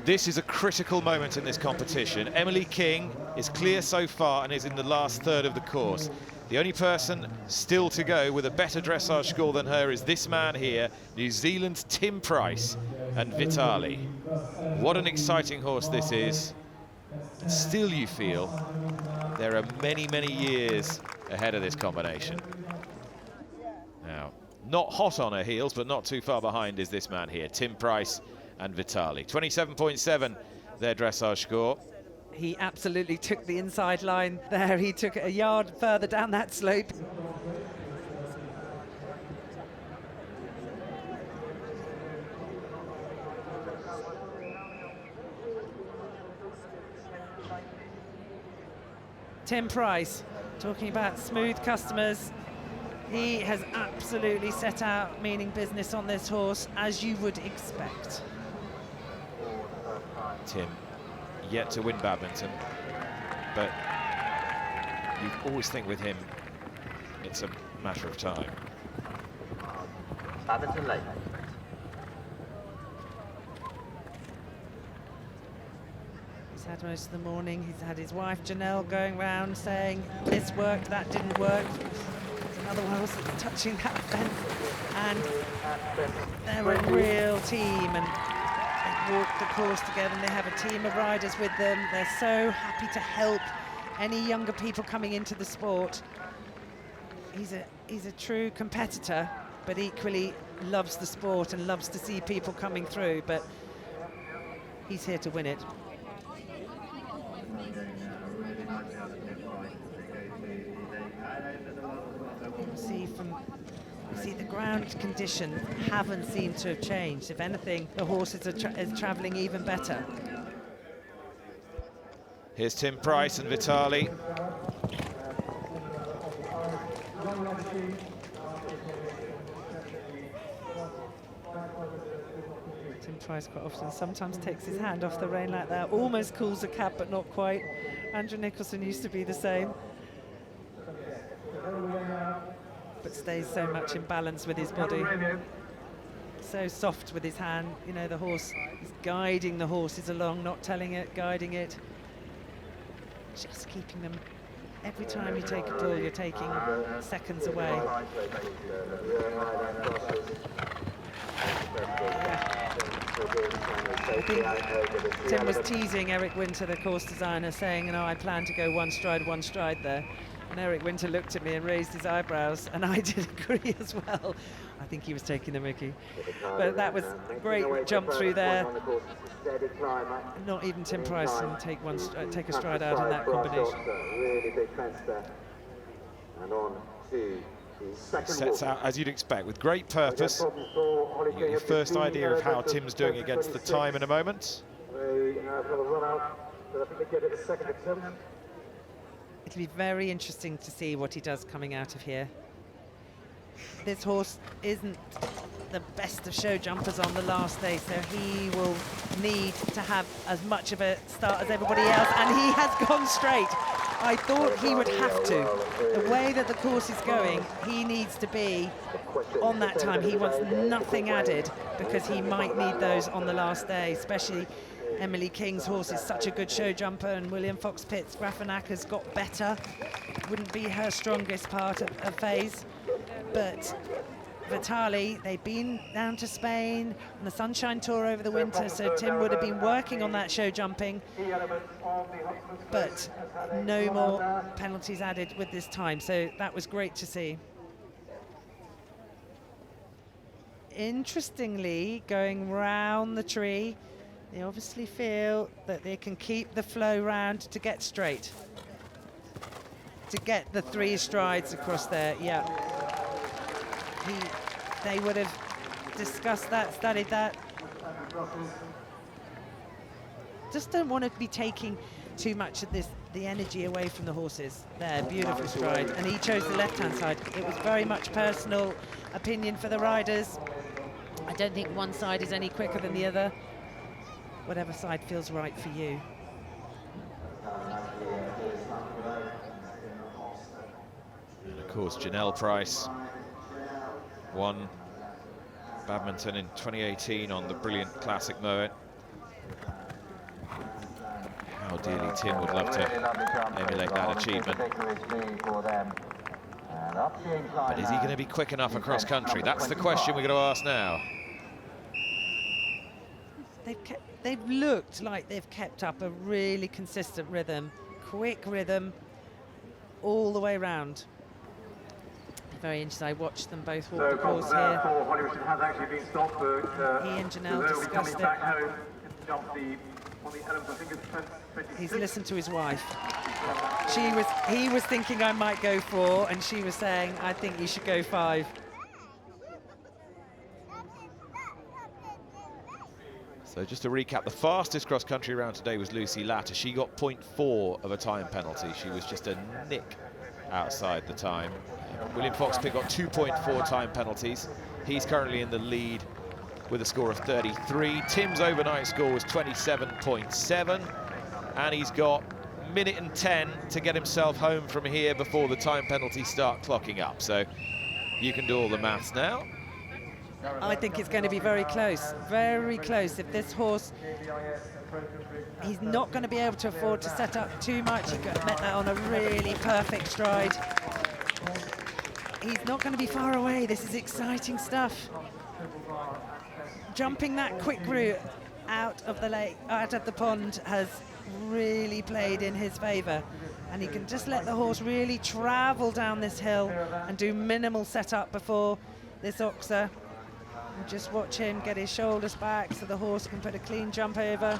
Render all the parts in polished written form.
This is a critical moment in this competition. Emily King is clear so far and is in the last third of the course. The only person still to go with a better dressage score than her is this man here, New Zealand's Tim Price and Vitali. What an exciting horse this is. And still you feel there are many, many years ahead of this combination. Now, not hot on her heels, but not too far behind is this man here, Tim Price and Vitali. 27.7 their dressage score. He absolutely took the inside line there. He took it a yard further down that slope. Tim Price, talking about smooth customers. He has absolutely set out meaning business on this horse, as you would expect. Tim, yet to win badminton, but you always think with him, it's a matter of time. Badminton late. He's had most of the morning. He's had his wife Janelle going round saying, this worked, that didn't work. There's another one also touching that fence. And they're a real team, and they walk the course together, and they have a team of riders with them. They're so happy to help any younger people coming into the sport. He's a true competitor, but equally loves the sport and loves to see people coming through, but he's here to win it. See the ground conditions haven't seemed to have changed. If anything, the horses are travelling even better. Here's Tim Price and Vitali. Tim Price quite often sometimes takes his hand off the rein like that, almost calls a cab, but not quite. Andrew Nicholson used to be the same, but stays so much in balance with his body. So soft with his hand, you know, the horse is guiding the horses along, not telling it, guiding it. Just keeping them, every time you take a pull, you're taking seconds away. Tim was teasing Eric Winter, the course designer, saying, you know, I plan to go one stride there. And Eric Winter looked at me and raised his eyebrows, and I did agree as well. I think he was taking the mickey. But that was a great jump through there. Not even Tim Price can take a stride out in that combination. Really big fence there. And on to the second Sets out, as you'd expect, with great purpose. You get your first idea of how Tim's doing against the time in a moment. It'll be very interesting to see what he does coming out of here. This horse isn't the best of show jumpers on the last day, so he will need to have as much of a start as everybody else, and he has gone straight. I thought he would have to. The way that the course is going, he needs to be on that time. He wants nothing added, because he might need those on the last day, especially Emily King's horse is such a good show jumper, and William Fox-Pitt's Grafenacker's got better. Wouldn't be her strongest part of phase. But Vitali, they've been down to Spain on the Sunshine Tour over the winter, so Tim would have been working on that show jumping. But no more penalties added with this time, so that was great to see. Interestingly, going round the tree, they obviously feel that they can keep the flow round to get straight. To get the 3 strides across there, yeah. They would have discussed that, studied that. Just don't want to be taking too much of the energy away from the horses. There, beautiful stride. And he chose the left-hand side. It was very much personal opinion for the riders. I don't think one side is any quicker than the other. Whatever side feels right for you. And of course, Janelle Price won badminton in 2018 on the brilliant Classic Moet. Ideally, Tim would love to emulate that achievement. But is he going to be quick enough across country? That's the question we're going to ask now. They've looked like they've kept up a really consistent rhythm, quick rhythm all the way around. Very interesting. I watched them both walk the course here. He and Janelle discussed it. He's listened to his wife. He was thinking I might go 4, and she was saying, I think you should go 5. So just to recap, the fastest cross-country round today was Lucy Latter. She got 0.4 of a time penalty. She was just a nick outside the time. William Fox-Pitt got 2.4 time penalties. He's currently in the lead with a score of 33. Tim's overnight score was 27.7, and he's got a minute and 10 to get himself home from here before the time penalties start clocking up. So you can do all the maths now. I think it's going to be very close, very close. If this horse, he's not going to be able to afford to set up too much. He met that on a really perfect stride. He's not going to be far away. This is exciting stuff. Jumping that quick route out of the lake, out of the pond, has really played in his favour. And he can just let the horse really travel down this hill and do minimal setup before this oxer. And just watch him get his shoulders back so the horse can put a clean jump over.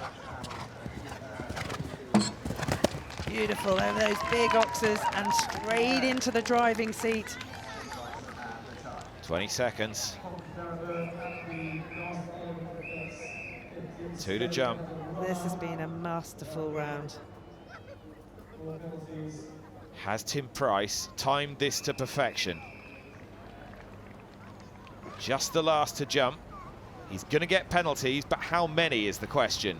Beautiful over those big oxers and straight into the driving seat. 20 seconds. 2 to jump. This has been a masterful round. Has Tim Price timed this to perfection? Just the last to jump. He's going to get penalties, but how many is the question?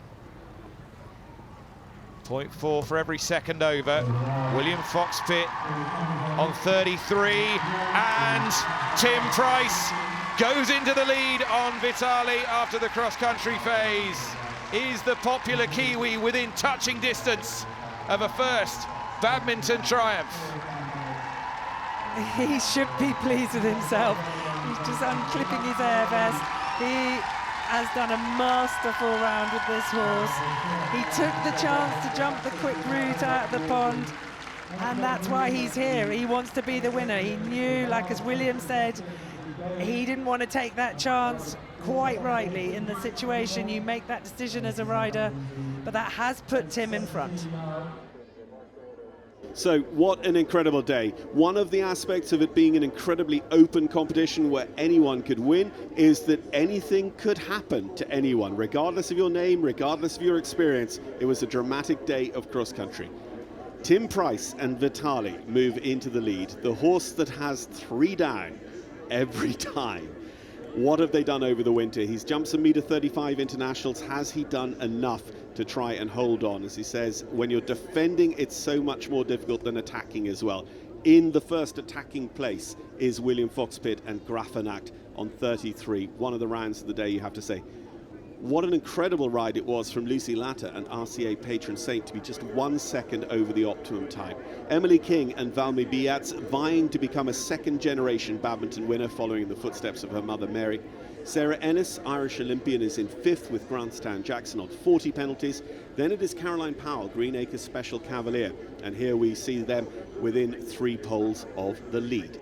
0.4 for every second over. William Fox-Pitt on 33, and Tim Price goes into the lead on Vitali after the cross-country phase. Is the popular Kiwi within touching distance of a first badminton triumph? He should be pleased with himself. He's just unclipping his air vest. He has done a masterful round with this horse. He took the chance to jump the quick route out of the pond, and that's why he's here. He wants to be the winner. He knew, like as William said, he didn't want to take that chance. Quite rightly, in the situation, you make that decision as a rider, but that has put Tim in front. So what an incredible day. One of the aspects of it being an incredibly open competition where anyone could win is that anything could happen to anyone, regardless of your name, regardless of your experience. It was a dramatic day of cross country. Tim Price and Vitali move into the lead, the horse that has 3 down every time. What have they done over the winter? He's jumped some meter 35 internationals. Has he done enough to try and hold on? As he says, when you're defending, it's so much more difficult than attacking as well. In the first attacking place is William Fox-Pitt and Grafenacht on 33. One of the rounds of the day, you have to say. What an incredible ride it was from Lucy Latter and RCA patron saint to be just 1 second over the optimum time. Emily King and Valmy Biats vying to become a second-generation badminton winner following in the footsteps of her mother Mary. Sarah Ennis, Irish Olympian, is in 5th with Grantstown Jackson on 40 penalties. Then it is Caroline Powell, Greenacres Special Cavalier. And here we see them within 3 poles of the lead.